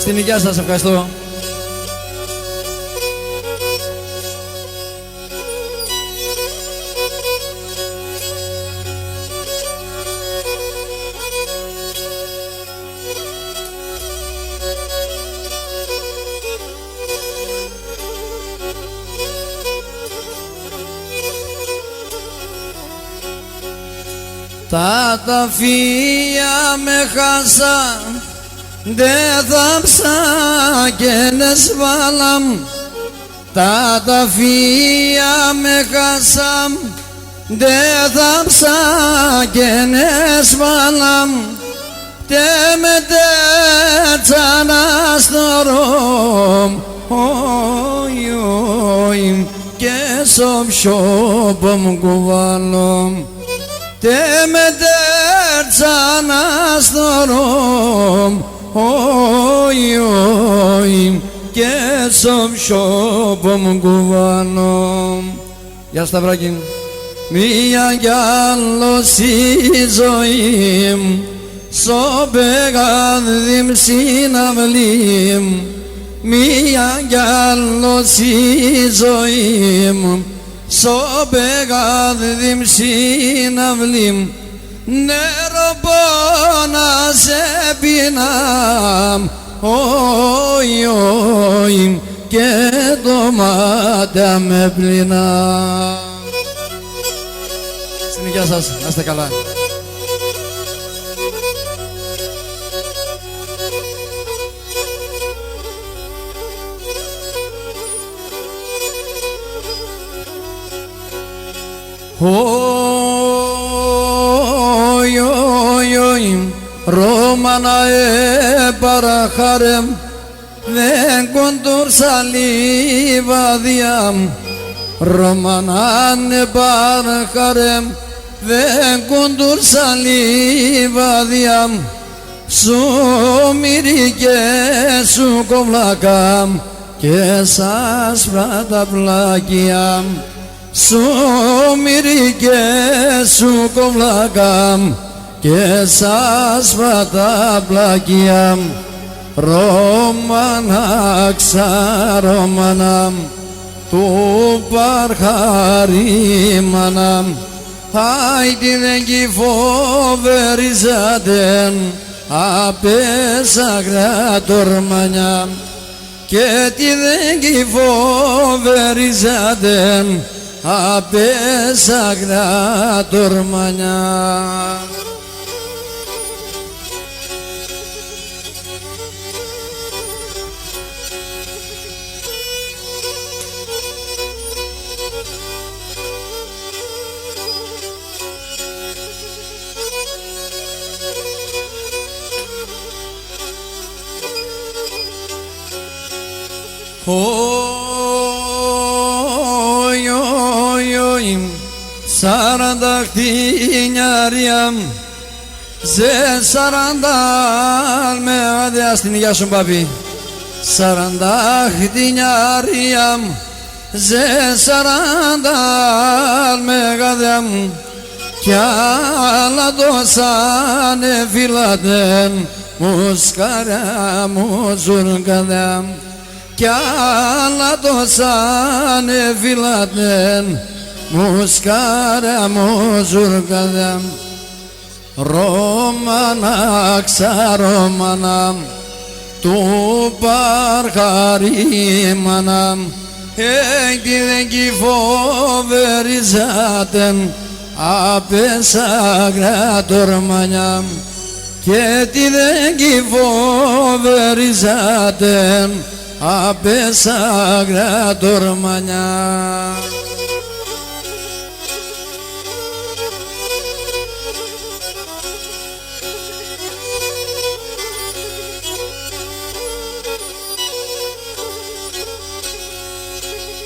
Στην υγεία σας, ευχαριστώ. Τα ταφεία με χάσα, δε θάψα και νεσβάλαμ. Τα ταφεία με χάσα, δε θάψα και νεσβάλαμ. Τε με τέτσανα στο ρομ, όι όι, και στο ψιόπο μου κουβάλω. Τε με τέτσανα στο ρομ, όι όι, και στο ψιόπο μου κουβάλω. Γεια σου Σταυράκη. Μία κι άλλος η ζωή μου, στο πεγάδι συναυλή. Μία κι άλλος η ζωή μου, στο πεγάδι συναυλή. Νερό πόνα σε πεινάμ, όι όι, και το μάτα με πλυνά. Στην υγεία σας, να είστε καλά. Όι όι όι, Ρώμανα παραχάρεμ, δεν κοντούρ σαλίβαδια. Ρώμανα παραχάρεμ, δεν κοντούρ σαλίβαδια. Σου μυρί και σου κοβλάκα και σας βράτα πλάκια. Σου μυρί και σου κοβλάκα και σας βράτα πλάκια. Ρώμανα ξαρώμανα του παρχαρίμανα. Άιντι δεν κι φοβεριζάτεν απέσαγρα τορμανιά. Και τι δεν κι φοβεριζάτεν απέσαγρα τορμανιά. Όι όι όι, 40 χτινιάρια, σε 40 με άδεια. Στην υγεία σου πάπη. 40 χτινιάρια, σε 40 με άδεια. Κι άλλα τόσα νεφυλάτεν, μουσκαρά μου ζουρκαδά. Κι άλλα τόσα νεφυλάτεν, μουσκάρα μου ζουρκαδά. Ρώμανα ξαρώμανα του παρχαρίμανα. Εκεί δεν κι φοβεριζάτεν απέσαγρα τορμανιά. Και τι δεν κι φοβεριζάτεν απέσαγρα τορμανιά.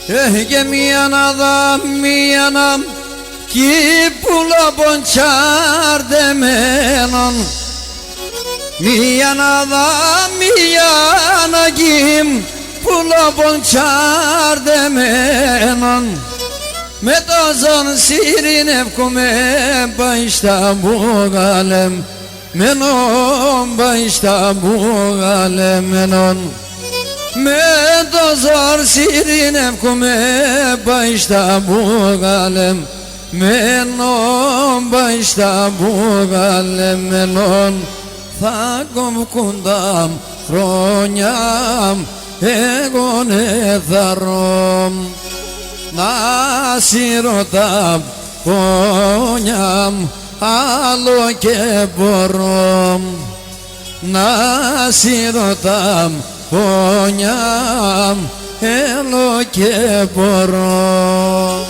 Έχει και μία να δα, μία να κι πουλοποντσάρδεμένον. Μία να δα, μία να κι πουλοποντσάρδεμένον. Με το ζων σιρινεύκομαι πάει στα μπουγαλέμ. menon başta bu alemenon me dozor sirinem kume başta bu alem menon başta bu alemenon thagom kundam χρονιάμ εγώ εθαρόμ να σιρωτάμ πόνιάμ άλλο και μπορώ να σιρωτάμ πόνιάμ άλλο και μπορώ.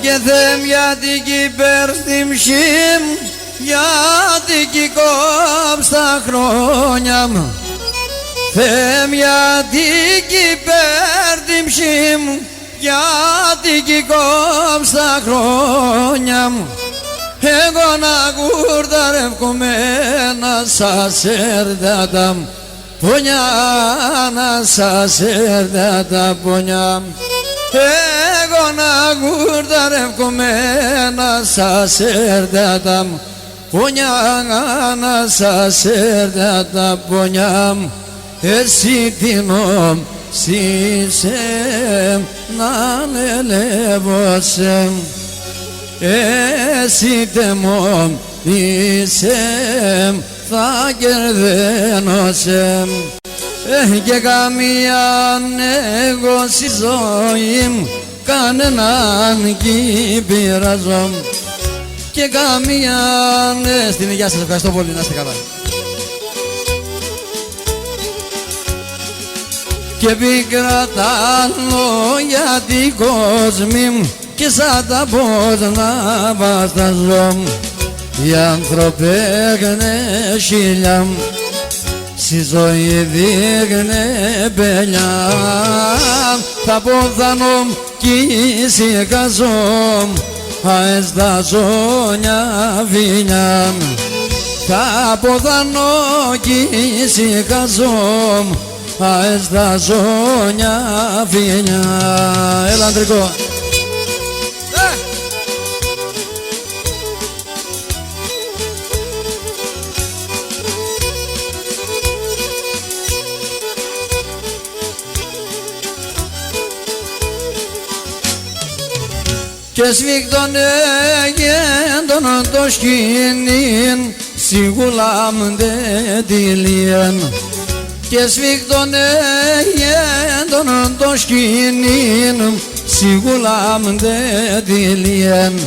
Και θέμ γιατί περστιμσίμ γιατί κόψ τα χρόνια μου θέμ γιατί περστιμσίμ γιατί κόψ τα χρόνια μου εγώ να κουρταρεύκομαι να σας έρθα τα πονιά να σας έρθα τα πονιά εγώ να κουρταρεύκομαι να σας έρθα τα πονιά να σας έρθα τα πονιά εσύ την όψησέ να ανελεύωσέ εσύ τεμόν είσαι θα κερδένωσέ και καμίαν εγώ στη ζωή μου κανέναν κι πειραζώ και καμίαν στην υγεία σας ευχαριστώ πολύ να είστε καλά και πίκρα τα λόγια την κόσμη μου και σαν τα πώς να βασταζώ οι άνθρωποι έγνε χίλια στη ζωή δείχνε πελιά θα πόθανω κι ησυχαζώ αες τα ζώνια βίλια θα πόθανω κι ησυχαζώ αες τα ζώνια βίλια. Έλα αντρικό. Και σφίχτον έγεντον το σκηνήν σιγουλάμ δε τυλίεν και σφίχτον έγεντον το σκηνήν σιγουλάμ δε τυλίεν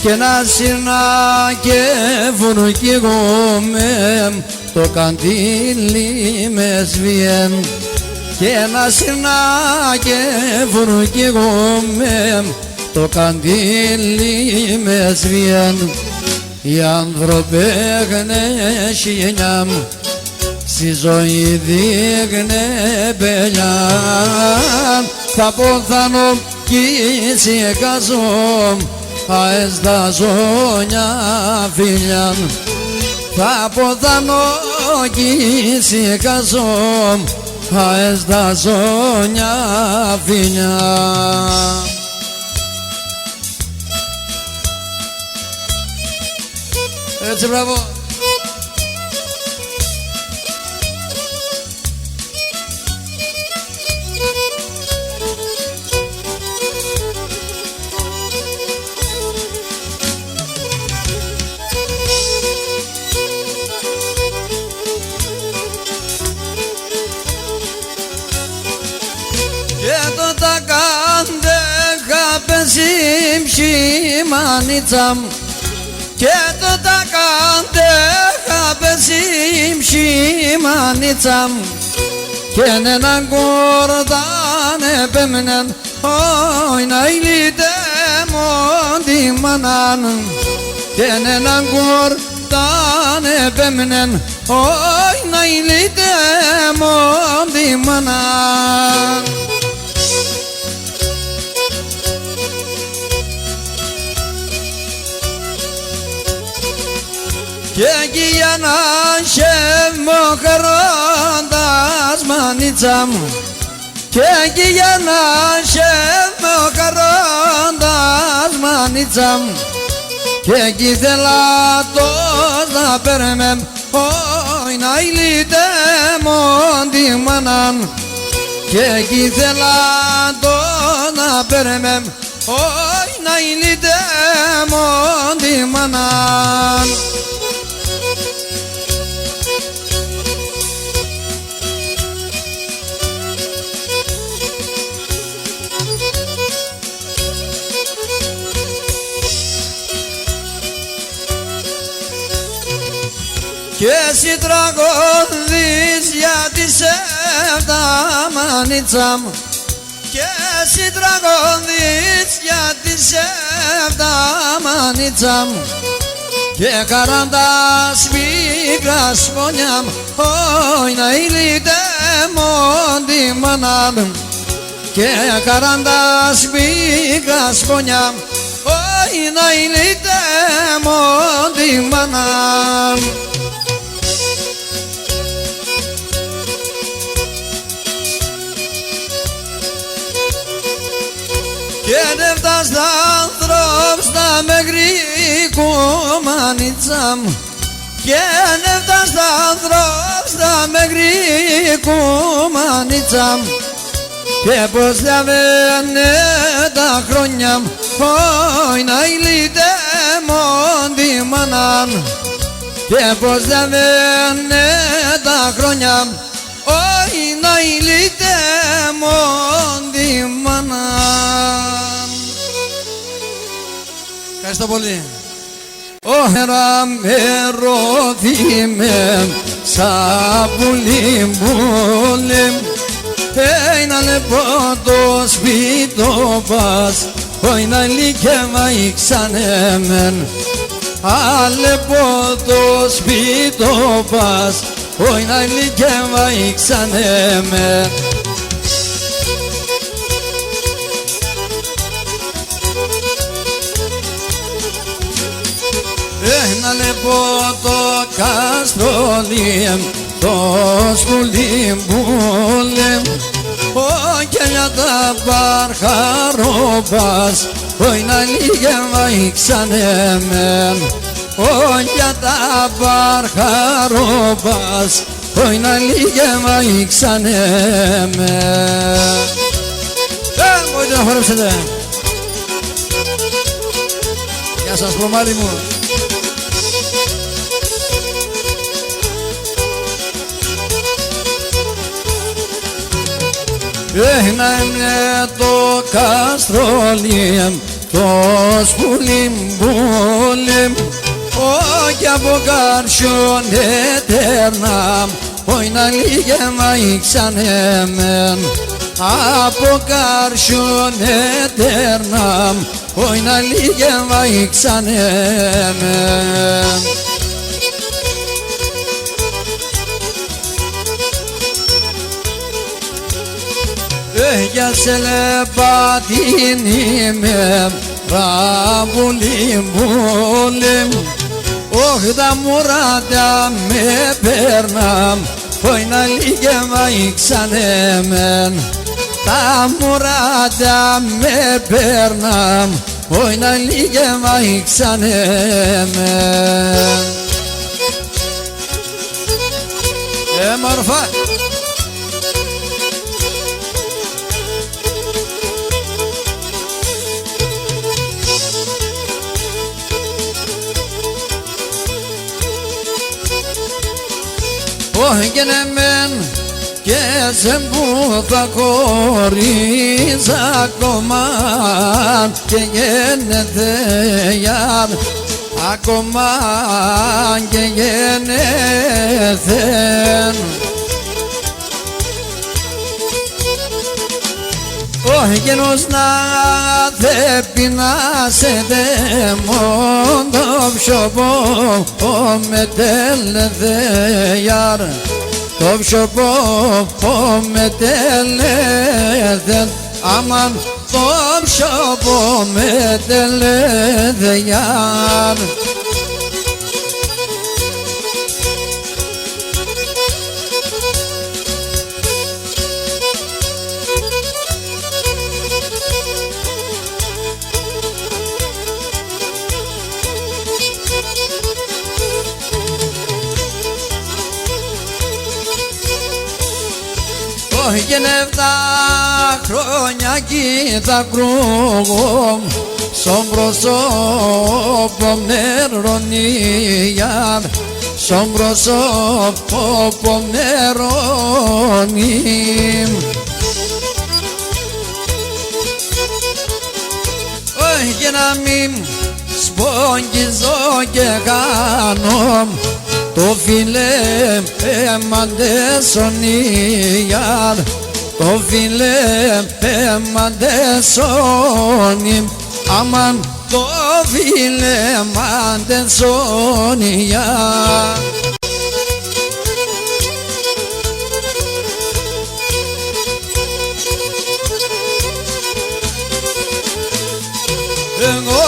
και να συρνά και φουρκηγούμε το καντήλι με σβιέν και να συρνά και φουρκηγούμε το καντήλι με σβιέν οι άνθρωποι έγνε χιλιά στη ζωή δείχνε πελιά θα πόθανω κι ησυχαζώ αες τα ζώνια φίλια θα πόθανω κι ησυχαζώ αες τα ζώνια φίλια. Έτσι, μπράβο. Και το τα κάντε χαπεσίμ σιμάνιτσαμ και το τα κάντε χαπεσίμ σιμάνιτσαμ και έναν κορδάν επέμενεν όι να ηλίτε μόντι μανάν και έναν κορδάν επέμενεν όι να ηλίτε μόντι μανάν. Και εκεί για ένα χεμοκαρόντας μανίτσα μου και εκεί για να χεμοκαρόντας μανίτσα μου και εκεί θέλα τος να πέρμεμ όχι να ηλίτε μον τη μάναν και εκεί θέλα τος να πέρμεμ όχι να ηλίτε μον τη μάναν. Και εσύ τραγωδείς για τη σεύτα μανίτσα μου και εσύ τραγωδείς για τη σεύτα μανίτσα μου και 40 σπίγρα σπονιά μου όχι να ηλίτε μον τη μάνα μου και 40 σπίγρα σπονιά μου όχι να ηλίτε μον τη μάνα μου. Και δεν φτάς τα ανθρώπους τα μεγρικού μανίτσα μου και δεν φτάς τα ανθρώπους τα μεγρικού μανίτσα μου και πως διαβαίνε τα χρόνια μου όχι να ηλίτε μον τη μάνα μου και πως διαβαίνε τα χρόνια μου όχι να ηλίτε μον τη μάνα. Ευχαριστώ πολύ. Ωχέρα με ρωτήμε σαν πουλί μπουλί ένα λεπτό το σπίτο πας όχι να λύκευα ήξανεμεν αλεπό το σπίτο πας όχι να λύκευα ήξανεμεν. Ένα λεπτό το καστρολί το σκουλίμπουλι και για τα παρχαρόπας όχι να λύγευα ήξανεμεν για τα παρχαρόπας όχι να λύγευα ήξανεμεν. Μπορείτε να χορέψετε. Γεια σας προμάρι μου. Έγινε το καστρόλι το σπουλιμπούλι όχι από καρσιόν ετερνά όχι να λύγευα ήξανεμεν από καρσιόν ετερνά όχι να λύγευα ήξανεμεν. Για σε λεπατίνι με ραμπουλιμπούλι όχι τα μουράτα με περνάμ όχι να λύγευα ήξανεμεν τα μουράτα με περνάμ όχι να λύγευα ήξανεμεν. Μορφά. Όχι και ναι μεν και σε που θα χωρίς ακόμα και γίνεται γιάρ ακόμα και γεννηθεν όχι γενός να θε πεινάσετε μόν το ψωπό με τέλετε γιάρ το ψωπό με τέλετε αμάν το ψωπό με τέλετε γιάρ. Όχι και 7 χρόνια κοίτα κρούγω στον πρόσωπο νερονία, στον πρόσωπο νερονία. Όχι και να μην σπόγγιζω και κάνω το φίλε μαντεσονία, το φίλε μαντεσονία, αμάν το φίλε μαντεσονία. Εγώ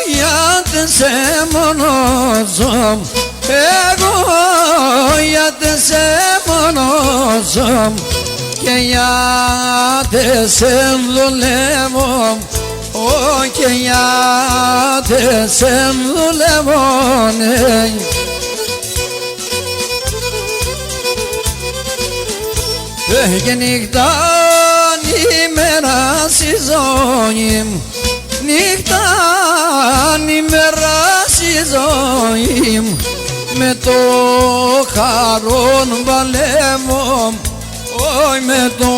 γιατί σε μονόζω, εγώ γιατί σε μονόζω και γιατί σε δουλεύω, και γιατί σε δουλεύω, ναι. Και νύχτα ημέρα στη ζωή μου, νύχτα ημέρα στη ζωή μου, με το χαρόν παλεύω, όχι με το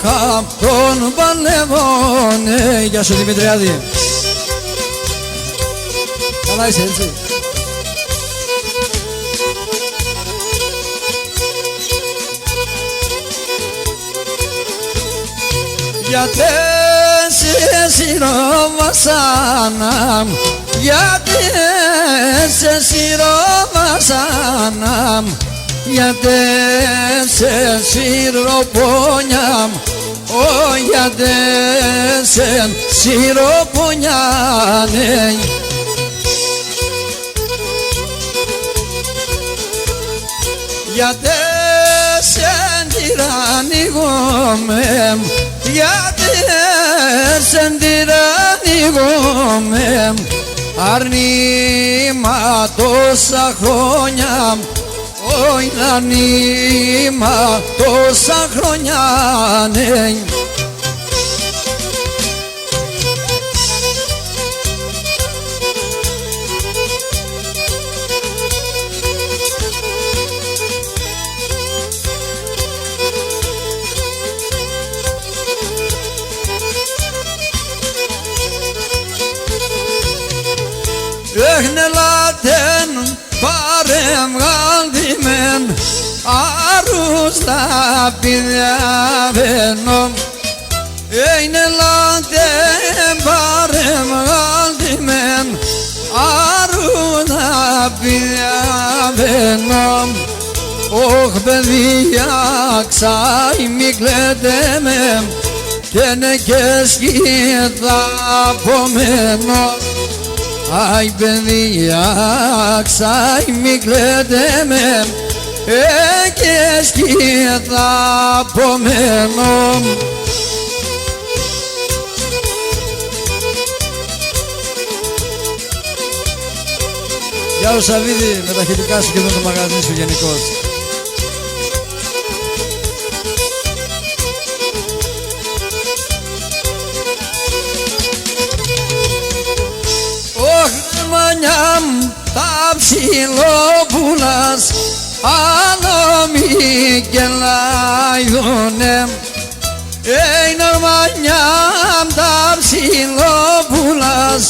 χαρόν παλεύω, ναι. Γεια σου Δημητριάδη. Καλά είσαι έτσι. Γιατί σε σειρό βασάνα, γιατί σε σειρό βασάνα, γιατί σε σειρό πονιά, γιατί σε σειρό πονιά, ναι. Γιατί σε τυραννigome, γιατί σε τυραννigome, αρνήμα τόσα χρόνια, όχι αρνήμα τόσα χρόνια, ναι. Έχνε λάτεν πάρεμ γάλτιμεν, άρους τα πηδιαβαίνω. Έχνε λάτεν πάρεμ γάλτιμεν, άρους τα πηδιαβαίνω. Ωχ παιδιά ξάι μη κλαίτε με, και ναι και σκύτα απομένω. Αι παιδιά ξάι μη κλαίτε με, και σκύτα απομένω. Γεια σου Σαββίδη, με τα χιλικά σου και με το μαγαζί σου γενικώς. Μανιάμ τα ψιλόπουλας, άλλο μη κελάιδουνε. Είναι μανιάμ τα ψιλόπουλας,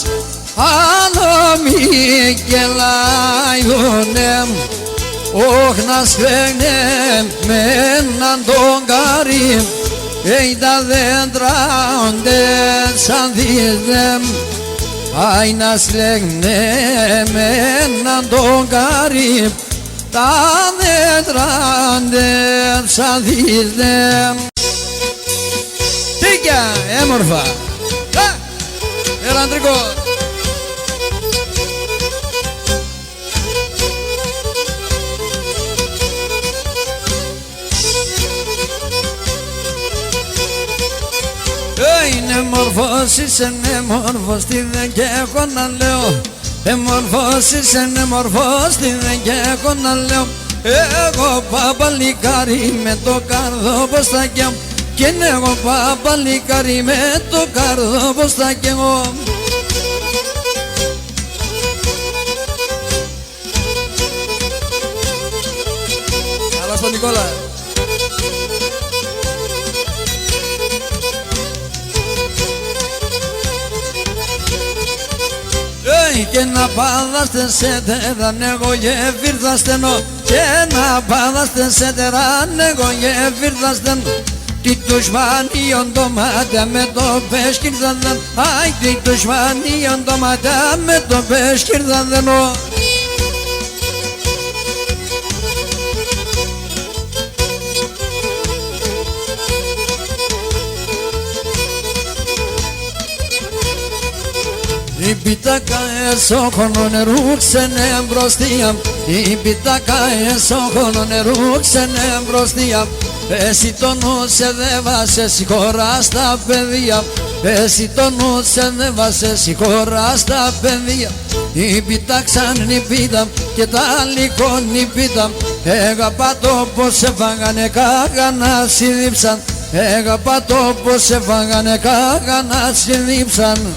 άλλο μη κελάιδουνε. Όχι να σφέγνε με έναν τον καρύ, τα δέντρα σαν δίδεμ. Αι να σλέγνε με έναν τον καρύ, τα δέντρα σαν δίδεμ. Τίκια, έμορφα. Έλα αντρικό. Είναι μορφός, είσαι μορφός, τι δεν και έχω να λέω. Μορφός, είσαι μορφός, τι δεν και έχω να λέω. Εγώ παπαλικάρι με το καρδόποστάκι μου κι είναι εγώ παπαλικάρι με το καρδόποστάκι μου. Καλά στον Νικόλα. Και να πάδαστε σε τεράν εγώ γεφύρθαστενο και να πάδαστε σε τεράν εγώ γεφύρθαστενο τι τουσμανίον το μάτα με το πέσκυρθαντεν αι τι τουσμανίον το μάτα με το πέσκυρθαντενο. Η πιτάκα εσόχωνο νερού ξενέ μπροστία, η πιτάκα εσόχωνο νερού ξενέ μπροστία. Εσύ το νου σε δε βάσες η χώρα στα παιδεία, εσύ το νου σε δε βάσες η χώρα στα παιδεία. Η πιτάξαν η πίτα και τα λικόν η πίτα, έγαπα το πως σε φάγανε κάγανα συνδύψαν, έγαπα το πως σε φάγανε κάγανα συνδύψαν.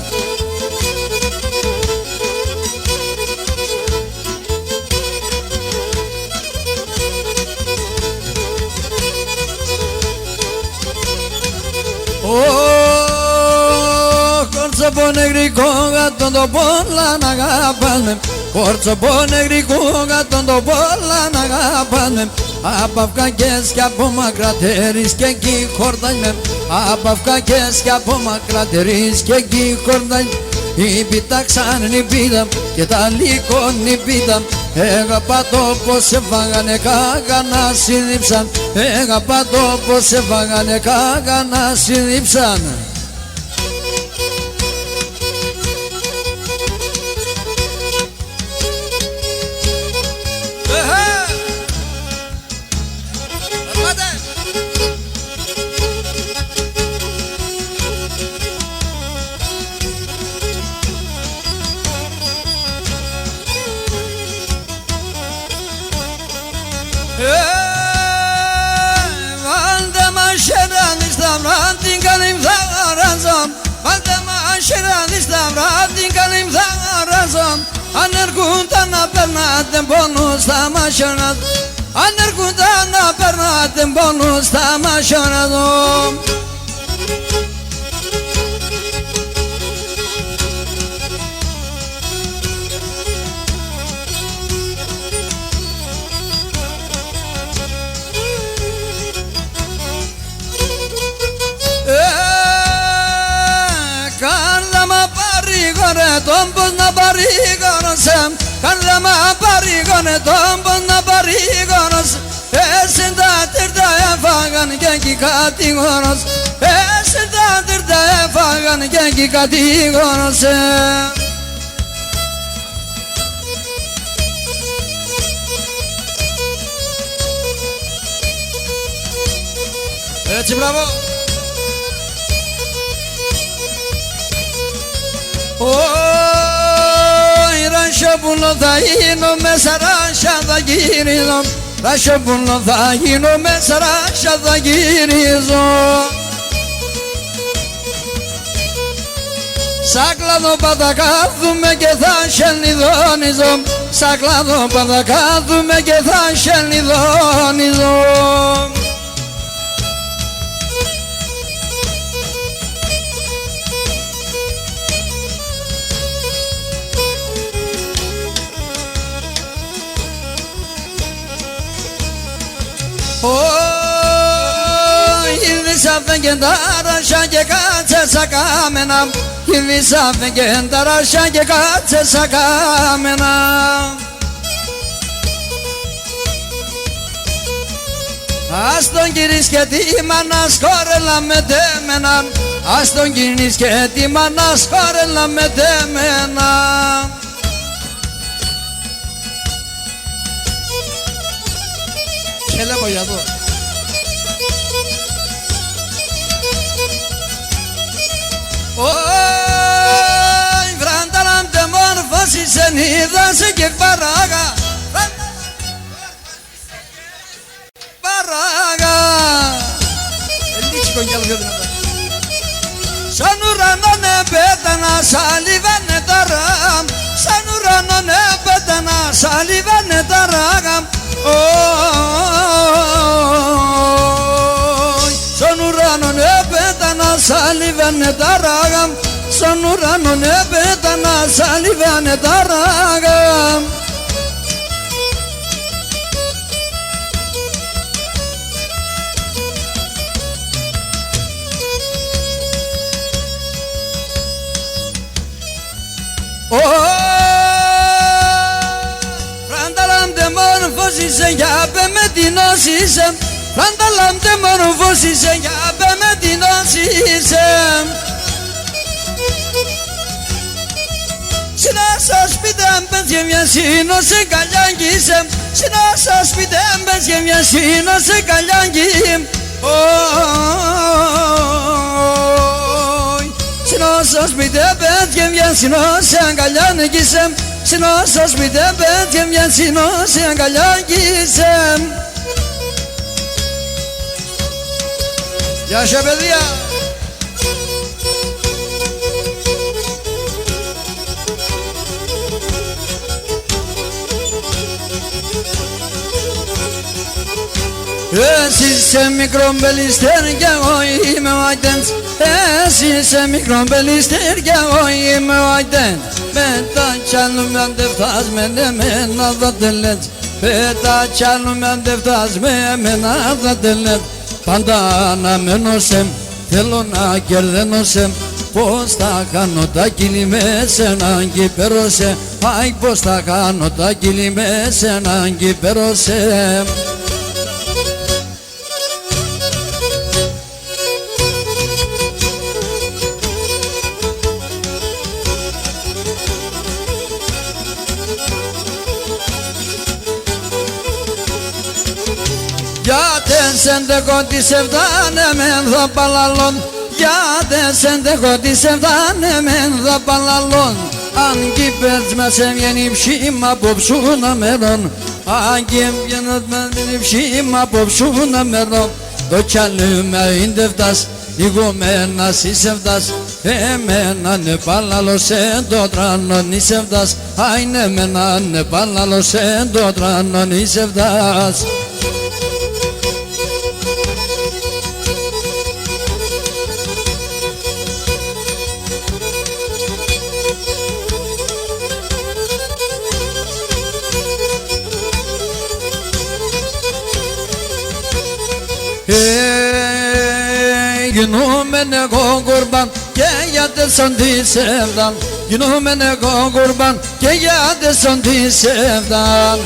Corso ponegrico gatto do bolla na gapane, corso ponegrico gatto do bolla na gapane. Απαυκά και σκαπό μακρατερείς και εκεί χορτάνε, απαυκά και σκαπό μακρατερείς και εκεί χορτάνε. Η πιτάξαν η πίτα και τα λίκον η πίτα, έγαπα το πως σε φάγανε κάγανα συνδύψαν, έγαπα το πως σε φάγανε κάγανα συνδύψαν. Valde maşeran İslam'ın kalim zarazam, valde maşeran İslam'ın kalim zarazam. Aner kuntana pernatem bonus tamaşanaz, aner kuntana pernatem bonus tamaşanazom. Τον πως να παρήγορωσem, καρδιά μα παρήγωνε τον πως να παρήγορωσem. Εσύ τα τυρτα έφαγαν και εκεί κατηγορώσ, εσύ τα τυρτα έφαγαν και εκεί κατηγορώσem. Έτσι μπράβο. Ράσο θα γίνω μέσα ράσια θα γυρίζω, ράσο που θα γίνω μέσα ράσια θα γυρίζω. Σαν κλάδο πάντα κάθουμε και θα σελνιδώνιζω, σαν κλάδο πάντα κάθουμε και θα σελνιδώνιζω. Γύρισα φεγγεν τα ράσια και κάτσε σαν κάμενα, γύρισα φεγγεν τα ράσια και κάτσε σαν κάμενα. Ας τον γυρίς και τη μάνα σκόρελα με τέμενα, ας τον γυρίς και τη μάνα σκόρελα με τέμενα. Έλα για εδώ. Ωι βράνταλαμ τε μόρφωσης εν είδα σε και παράγα. σηκώνει κι άλλο πιο δυνατά. Σαν ουρανώνε πέτανα σαλιβάνε τα ράμ, σαν ουρανώνε πέτανα σαλιβάνε τα ράμ. Σαν ουρανώνε πέτανα σαλιβάνε τα ράμ, σαν ουρανώνε πέτανα σαλιβάνε τα ράμ. Φρανταλάμ τε μορφώσισε για πέ με την όσισε, φρανταλάμ τε μορφώσισε για πέ με την όσισε. Συνά σας πείτε μπες και μια σύνωσε καλιάγγισε, συνά σας πείτε μπες και μια σύνωσε καλιάγγι. Συνός σπίτι πέτ και μια συνός αγκαλιά νικήσε, συνός σπίτι πέτ και μια συνός αγκαλιά νικήσε. Γεια σας παιδιά! Εσύ είσαι μικρό μπελιστέρ κι εγώ είμαι ο Αϊτέντς, εσύ είσαι μικρό μπελιστέρ κι εγώ είμαι ο Αϊτέντς. Πέτα κι άλλουμε αν δεν φτάς με εμένα θα τελέτς, πέτα κι άλλουμε αν δεν φτάς με εμένα θα τελέτς. Πάντα αναμένω σε, θέλω να κερδένω σε, πως θα κάνω τα κύλι με σ' έναν κύπερο σε, αι πως θα κάνω τα κύλι με σ' έναν κύπερο σε. Γιατί σε εντεχώ τις εφτάνε μεν θα παλαλών, γιατί σε εντεχώ τις εφτάνε μεν θα παλαλών. Αν κι πέρτς μας σε βγαίνει ψήμα από ψούνα μερών, αν κι βγαίνουν με την ψήμα από ψούνα μερών. Το τσαλούμε είναι φτάς, εγώ μένας είσαι φτάς, εμένα ναι παλαλός εν το τρανόν είσαι φτάς, αι ναι εμένα ναι παλαλός εν το τρανόν είσαι φτάς. Γινούμεν εγώ κουρμπάν και γιατί σαν τη σεβδάν, γινούμεν εγώ κουρμπάν και γιατί σαν τη σεβδάν.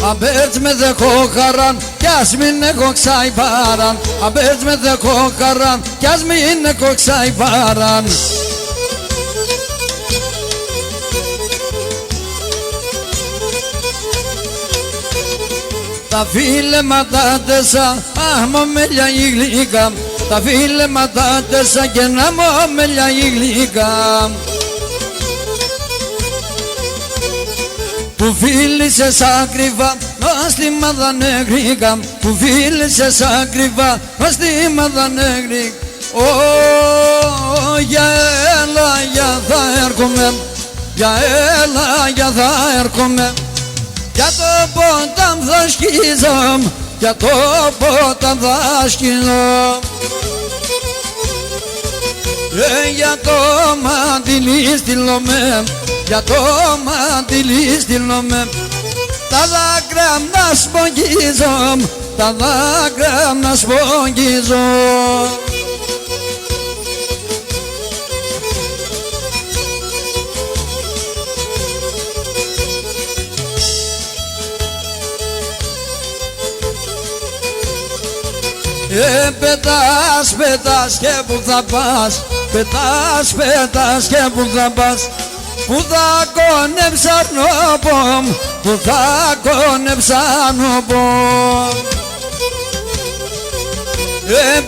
Αν πέρτς με δεχώ χαράν κι ας μην έχω ξαϊπάραν, αν πέρτς με δεχώ χαράν κι ας μην έχω ξαϊπάραν. Τα φίλεματα τέσσα, άμμο μελιά η γλυκά, τα φίλεματα τέσσα και να μου μελιά η γλυκά. Που φίλησες ακριβά, νοστήματα νεγρικά, που φίλησες ακριβά, νοστήματα νεγρικά. Για έλα, για θα έρχομαι, για έλα, για θα έρχομαι. Για το ποτάμ θα σκίζω, για το ποτάμ θα σκίζω. Για το μαντιλί στείλομαι, για το μαντιλί στείλομαι. Τα δάκρυα να σπογγίζω, τα δάκρυα να σπογγίζω. Πετάς, πετάς και που θα πας, πετάς, πετάς και που θα πας. Που θα κόνεψαν όπομ, που θα κόνεψαν όπομ.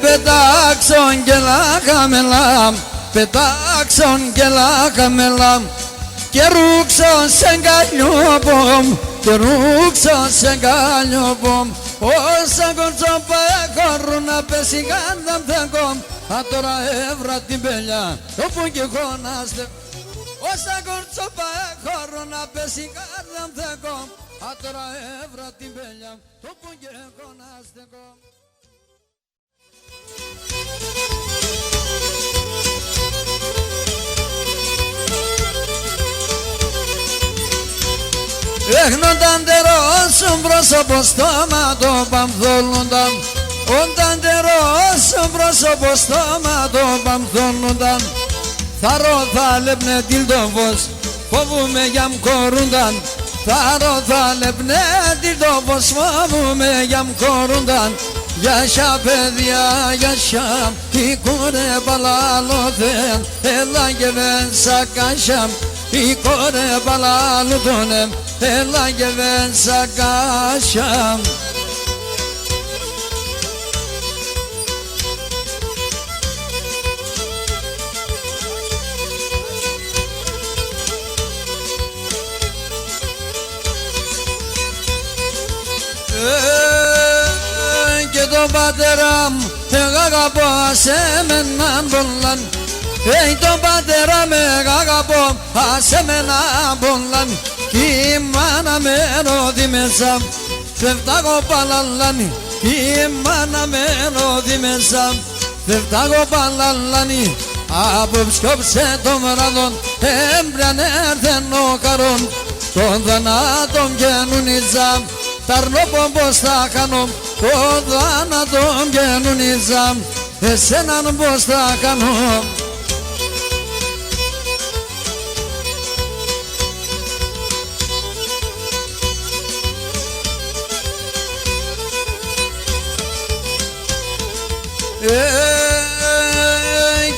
Πετάξον και λάχαμελάμ, πετάξον και λάχαμελάμ. Και ρούξον σε γκαλιόπομ, και ρούξω σε καλλιοπό. Όσα κορτσόπα χωρούν να πέσει κάντα μθακό. Α τώρα έβρα την πελιά το που και χωνάστε. Όσα κορτσόπα χωρούν να πέσει κάντα μθακό. Α τώρα έβρα την πελιά το που και χωνάστε. Έχνονταν τερώσουν πρόσωπο στόμα το παμθόλουνταν. Όταν τερώσουν πρόσωπο στόμα το παμθόλουνταν. Θαρώ θα λέπνε τίλτοφος, φοβούμαι για μκορούνταν. Θαρώ θα λέπνε τίλτοφος, φοβούμαι για μκορούνταν. Για σια παιδιά, για σια, η κούρε παλάλωθεν, έλα και βένσα κάσια. Η κόρε παλάλουτωνε, έλα και βένσα κάσια. Και τον πατέρα μου εγώ αγαπώ ασέμεναν πολλαν. Τον πατέρα με αγαπώ ασέμενα πολλαν. Κι η μάνα με ρώδη μέσα φεύταγω παλαλάνι. Κι η μάνα με ρώδη μέσα φεύταγω παλαλάνι. Απόψε το βράδον έμπριαν έρθεν ο καρόν. Τον θανάτον γενουνίζα ταρνόπον πως θα κάνω. Τον θάνατον γενουνίζα εσέναν πως θα κάνω.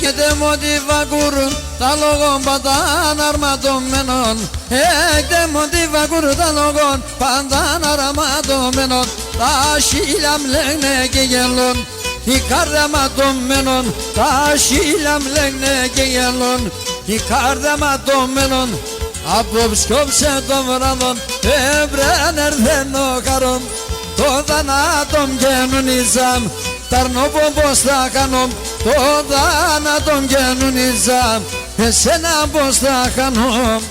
Και τε μοτίβα κουρούν τα λόγων παντάν αρματωμένων. Τε μοτίβα κουρούν τα λόγων παντάν αρματωμένων. Τα σίλια μλέγνε και γελών η κάρδια ματωμένων. Τα σίλια μλέγνε και γελών η κάρδια ματωμένων. Απόψε το βράδον έμπρεν έρθεν ο χαρόν. Το θανάτον γενουνίζαμ ταρνόπον πως θα κάνω. Το θάνατον γενουνίζαμ εσένα πως θα κάνω.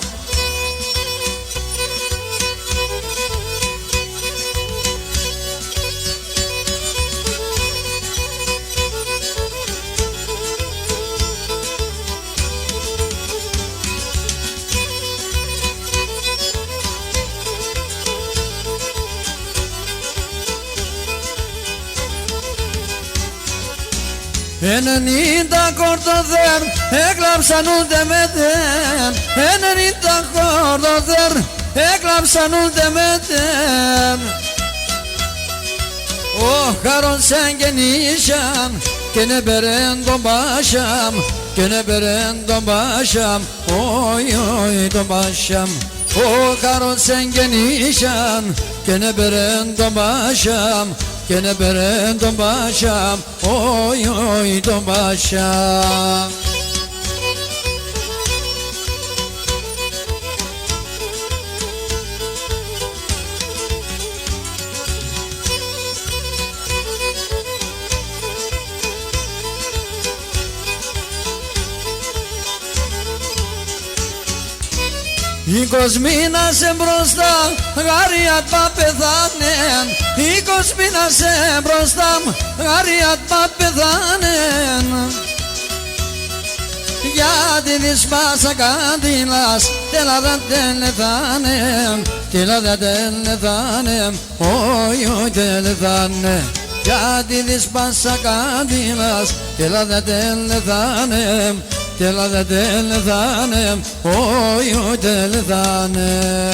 Ενενήντα κορδοδέρ έκλαψαν ούτε με τέρ. Ενενήντα κορδοδέρ έκλαψαν ούτε με τέρ. Ο χαρόν σε γεννήσαν και νεπερέν τον πάσαμ. Και νεπερέν τον πάσαμ, όι όι τον πάσαμ. Ο χαρόν σε γεννήσαν και νεπερέν τον πάσαμ. Και νεπερέν τον πάσαμ, όι όι τον πάσαμ. Είκος μήνας μπροστά, γάριατ πα πεθάνεν. Είκος μήνας μπροστά, γάριατ πα πεθάνεν. Γιατί της πάσα καντήλας, τέλα δεν τελεθάνεν. Τέλα δεν τελεθάνεν, όι όι τελεθάνεν. Γιατί της πάσα καντήλας, τέλα δεν τελεθάνεν. Τέλα δεν τελεθάνεν, όι όι τελεθάνεν.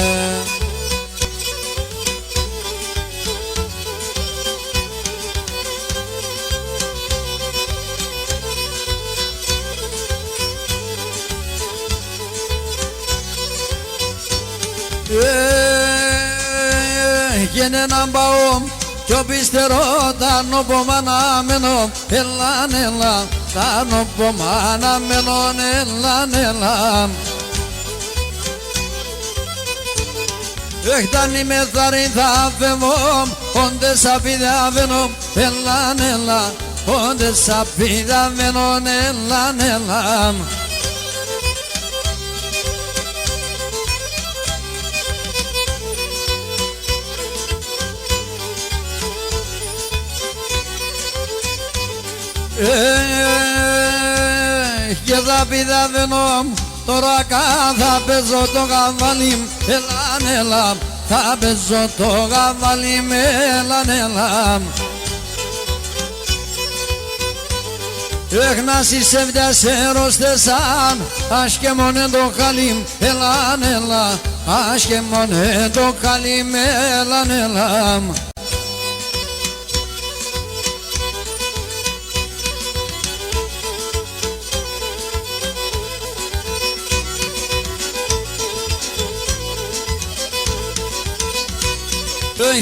Έγινε έναν παό κι ο πιστερό τα νοπομαναμένο. Ελάν, ελάν, τα νοπομαναμένο, ελάν, ελάν. Έχτανη με θαρή θα φεύγω, όντες απειδαβαίνω, έλαν, έλα, όντες απειδαβαίνω, έλαν, έλα. Και θα πηδαβαίνω τώρα θα παίζω το καβάλι, έλαν, έλα, θα παίζω το καβάλι, έλαν, έλα. Έχνασι σε φτιάσερος τεσάν, ας και μόνε το χαλί, έλαν, έλα, ας και μόνε το χαλί, έλαν, έλα.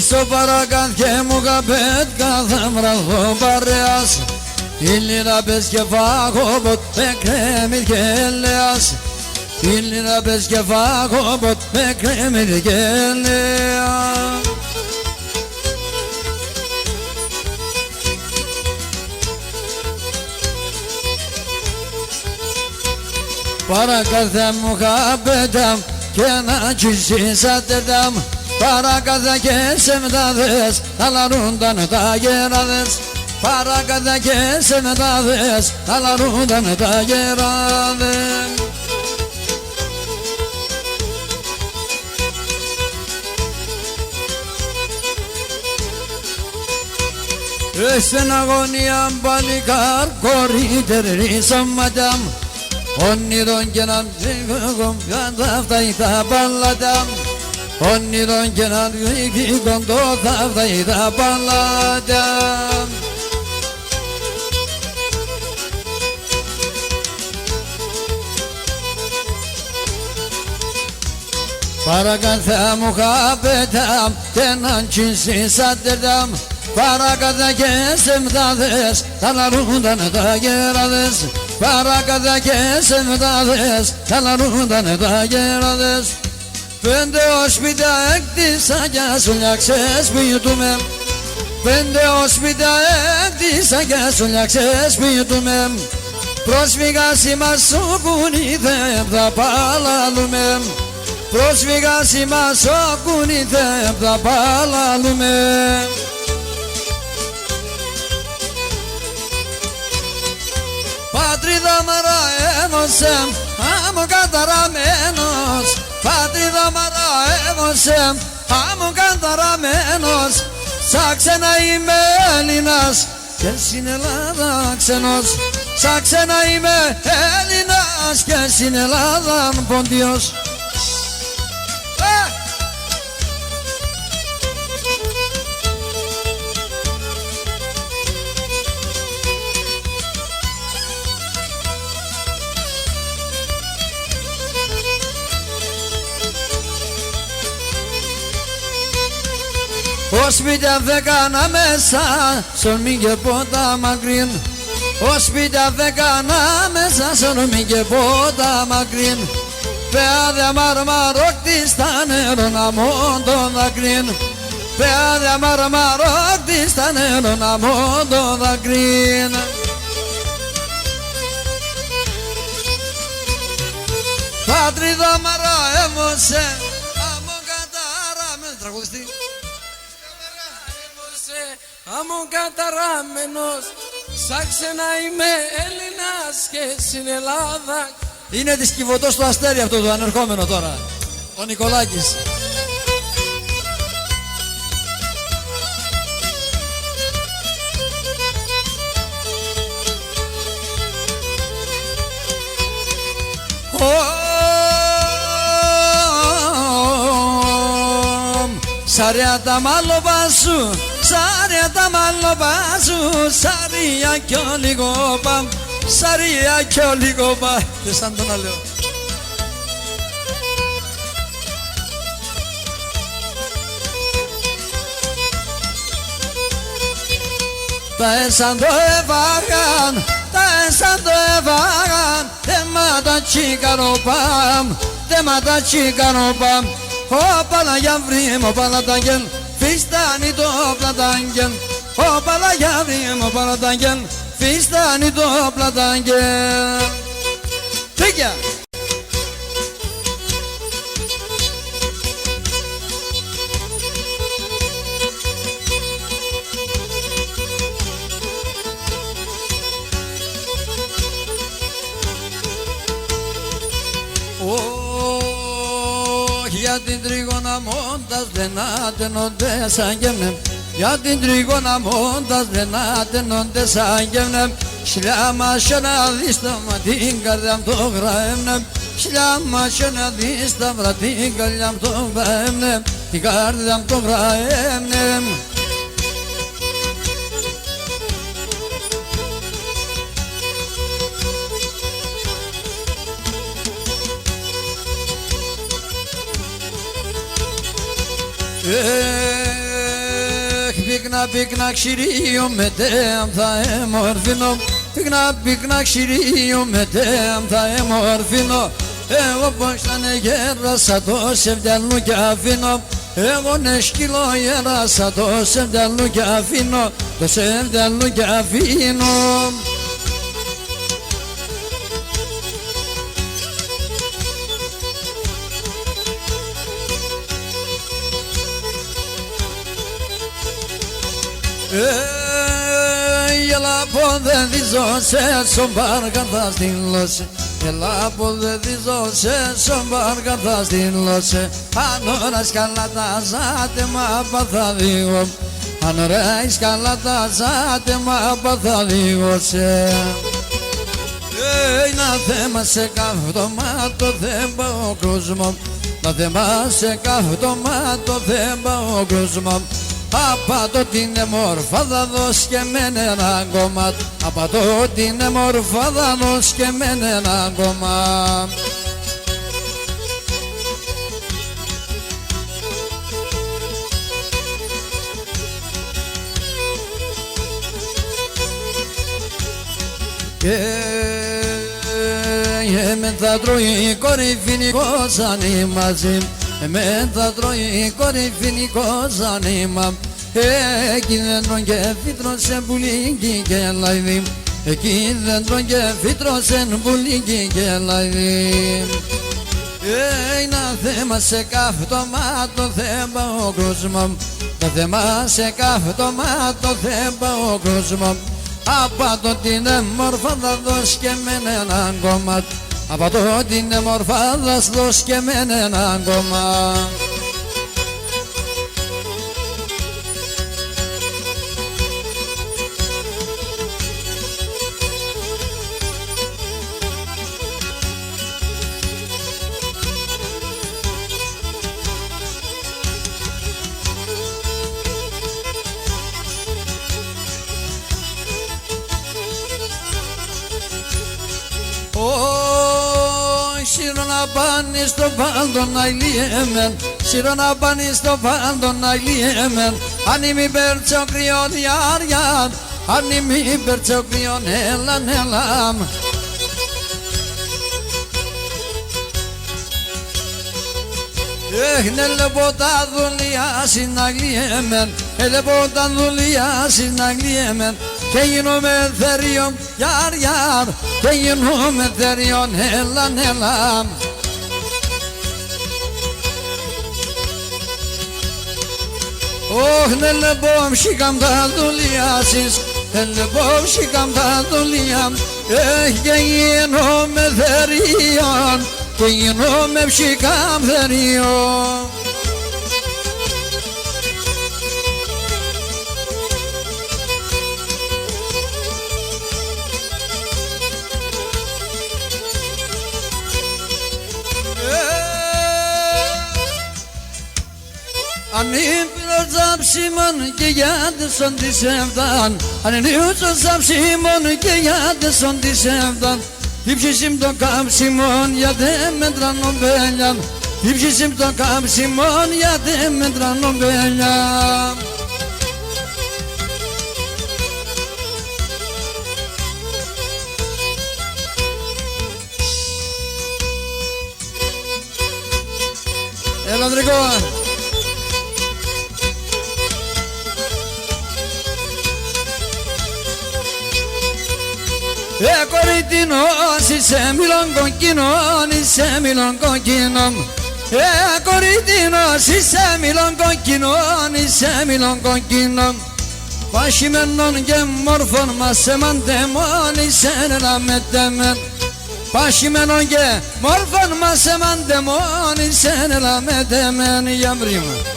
Στο παρακάτια μου καπέτ κάθε βράδο παρέας, ήλινα πες και φάγω ποτέ κρέμει και ελέας, ήλινα πες και φάγω ποτέ κρέμει και ελέας. Παρακάτια μου καπέτα και να τσισίσατε τα παρακάτια και σε μετάδες, θα λαρούνταν τα γεράδες. Παρακάτια και σε μετάδες, θα λαρούνταν τα γεράδες. Στην αγωνία παλικάρ, κορύτερη σωματιά, όνειρον και να ψυχω, κατά αυτά τα παλατιά. Όνειρον και να βγει κοντό θα φτάει τα παλάτια. Παρακάτια μου χαπέτα και να τσισίσατε τα, παρακάτια και σε μετάδες, θα λαρούνταν τα γεράδες. Παρακάτια και σε μετάδες, θα λαρούνταν τα γεράδες. Πέντε οσπίτα έκτισα κι ασουλιά ξεσπιτούμε, πέντε οσπίτα έκτισα κι ασουλιά ξεσπιτούμε. Πρόσφυγα σήμα σου κουνή δεν θα παλαλούμε, πρόσφυγα σήμα σου κουνή δεν θα παλαλούμε. Πατρίδα μαρά έμωσε, άμμο καταραμένος. Πατρίδα μαρά έμωσε, άμμο καταραμένος. Σαν ξένα είμαι Έλληνας και στην Ελλάδα ξένος. Σαν ξένα είμαι Έλληνας και στην Ελλάδα ποντιος. Όσπιτα δεκάνα μέσα, στον μη και πότα μακρύν. Όσπιτα δεκάνα μέσα, στον μη και πότα μακρύν. Πεάδια μαρμαρόκτη στα νερό να μόν το δακρύν. Πεάδια μαρμαρόκτη στα νερό να μόν το δακρύν. Πατρίδα μαρά έμωσε, αμόν καταράμε. Τραγουδιστή. Άμμο καταραμένος, σαν ξένα είμαι Έλληνας και στην Ελλάδα. Είναι της Κιβωτός του Αστέρι αυτό το ανερχόμενο τώρα, ο Νικολάκης. Σαριά τα μάλλοπα σου, σαριά τα μάλλοπα σου, σαριά κι ο λιγόπα, σαριά κι ο λιγόπα. Και σαν το να λέω. Τα έσαν το εβάγαν, τα έσαν το εβάγαν, δε μα τα τσίκαροπαμ, δε μα τα τσίκαροπαμ. Hopala yavrum hopaladan gel, fistani topladan gel. Hopala yavrum hopaladan gel, fistani topladan gel. Çek ya. Για την τρίγωνα μόντας δεν άτενονται σαν γεμνεμ. Για την τρίγωνα μόντας δεν άτενονται σαν γεμνεμ. Σλάμα σένα δίσταμα την καρδιά μου το γραέμνεμ. Σλάμα σένα δίσταμα την καρδιά μου το γραέμνεμ. Την καρδιά μου το γραέμνεμ. Πίκνα πίκνα ξηρίο με τέμ θα εμορφινώ. Πίκνα πίκνα ξηρίο με τέμ θα εμορφινώ. Εγώ πως θα είναι γέρασα το σεβδιαλού κι αφήνω. Εγώ ναι σκύλο γέρασα το σεβδιαλού κι αφήνω. Το σεβδιαλού κι αφήνω. Έλα πω δεν δίζω σε σομπάρκα θα στείλωσε. Έλα πω δεν δίζω σε σομπάρκα θα στείλωσε. Αν ώρας καλά τα ζάτε μα παθα λίγο. Αν ώρας καλά τα ζάτε μα παθα λίγο σε. Να θέμα σε καυτωμά το θέμα ο κόσμο. Να θέμα σε καυτωμά το θέμα ο κόσμο. Απατώ την εμορφάδα δώσ' και μεν ένα κομμάτι. Απατώ την εμορφάδα δώσ' και μεν ένα κομμάτι. Εμεν θα τρώει η κορυφή κόζανη μαζί. Εμεν θα τρώει η κορυφή κόζανήμα. Εκεί δέντρον και φύτρωσε πουλίκι και λαϊδί. Εκεί δέντρον και φύτρωσε πουλίκι και λαϊδί. Είναι θέμα σε καύτωμα το θέμα ο κόσμο. Το θέμα σε καύτωμα το θέμα ο κόσμο. Απατώ την εμορφάδα δώσ' και μεν έναν κομμάτι. Απατώ την εμορφάδα δώσ' και μεν έναν κομμάτι. Σύρω να πάνε στο πάντον αηλίεμεν. Σύρω να πάνε στο πάντον αηλίεμεν. Αν είμαι περτσο κρυόν ιάριαν. Αν είμαι περτσο κρυόν έλαν έλαμ. Λεπώ τα δουλειά συναγλίεμεν. Λεπώ τα δουλειά συναγλίεμεν. Και γίνομαι θεριόν γιάρ και γίνομαι θεριόν έλαν έλαν. Ναι λεπώ μσικαμ τα δουλειά σεις. Λεπώ μσικαμ τα δουλειά. Και γίνομαι θεριόν και γίνομαι μσικαμ θεριόν. Αν ήπειρος ζαψίμον και γιάντες ον της εβδάν. Αν ήπειρος ζαψίμον και γιάντες ον της εβδάν. Ήψησιμ το κάψιμον γιατί μέτρα νομπέλια. Ήψησιμ το κάψιμον γιατί μέτρα νομπέλια. Έλα Πατρικό. Κοριτινός είσαι μήλον κοκκινόν, είσαι μήλον κοκκινόν. Κοριτινός είσαι μήλον κοκκινόν, είσαι μήλον κοκκινόν. Πασχημένον και μόρφων μας εμαντεμόν, είσαι ένα μετεμέν. Πασχημένον και μόρφων μας εμαντεμόν, είσαι ένα μετεμέν. Για μπρίμα.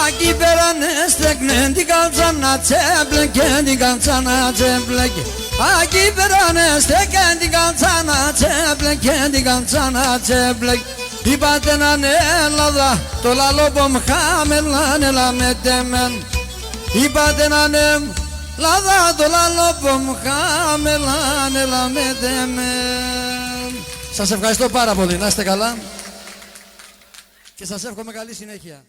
Aki berane stekne di kalzana tebleke di kalzana tebleke. Aki berane stekne di kalzana tebleke di kalzana tebleke. Ibadena ne lada tola lobom khamelane la medemen. Ibadena ne lada tola lobom khamelane la medemen. Σας ευχαριστώ πάρα πολύ, να είστε καλά και σας εύχομαι καλή συνέχεια.